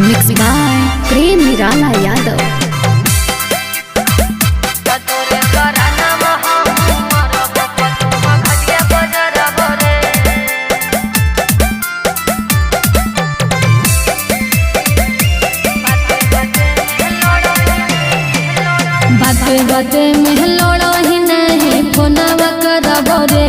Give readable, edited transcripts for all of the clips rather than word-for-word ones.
Mix by प्रेम निराला यादव। बाते बाते में लड़ो ही नहीं फोनवा करबो रे,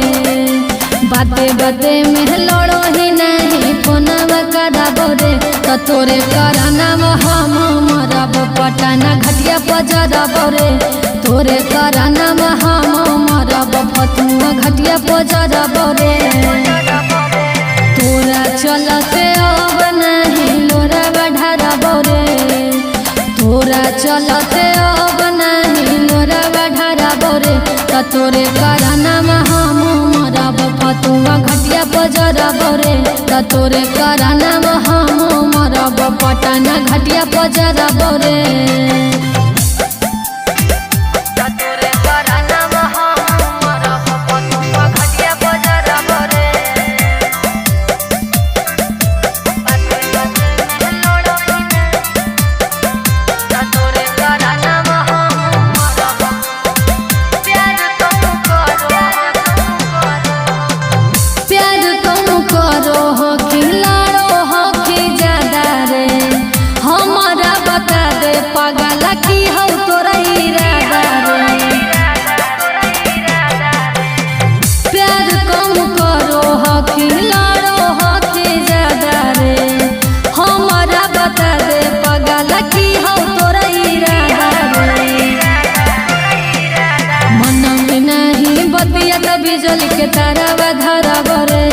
बाते बाते में लड़ो ही नहीं फोनवा करबो रे। तो तोरे कराना हम मरब पटना घटिया पजरबो रे, तोरे कराना हम मरब फतुआ घटिया पजरबो रे। तोरा चलते अब नहीं लोरा बढ़ारबो रे, तोरा चलते अब नहीं लोरा बढ़ारबो रे। तो तोरे कराना हम मरब फतुआ घटिया पजरबो रे, तो तोरे कराना हम मरब पटना घटिया पजरबो रे। पागल की हो तोरा इरादा रे, प्यार कम करो हो कि लड़ो हो कि ज्यादा रे। हमारा बता दे पागल की हो तोरा इरादा रे। मन में नहीं बतिया तो बिजली के तारा धरब रे,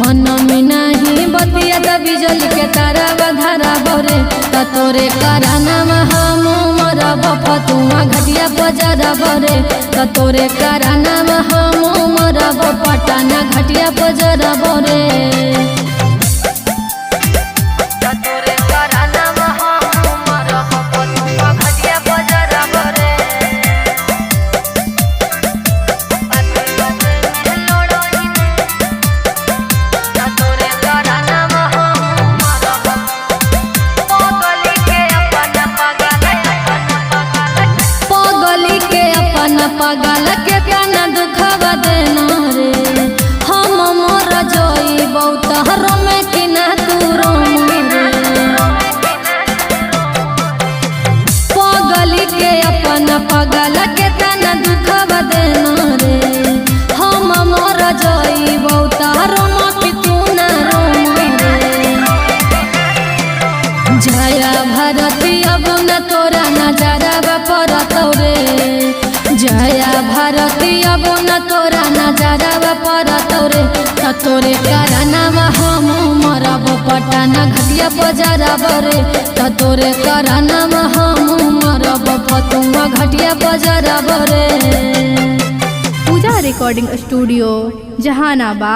मन में नहीं बतिया तो बिजली के तारा धरब रे। तो तोरे कराना हम मरब फतुआ घटिया पजरब रे, तो तोरे कराना हम मरब पटना घटिया पजरब रे। पागल के तना दुखवा देना रे, हम मर जोई बहुत हर में कि ना तू रोम रे। पागल के अपना पागल के तना दुखवा देना रे, हम मर जोई बहुत हर में कि तू ना रोम रे। जया भारती अब न तोरा नजरवा परत रे, जया भारती अब न तोरा नजरवा परत रे। तो तोरे कराना हम मरब पटना घटिया पजरब रे, तो तोरे कराना हम मरब फतुआ घटिया पजरब रे। पूजा रिकॉर्डिंग स्टूडियो जहानाबाद।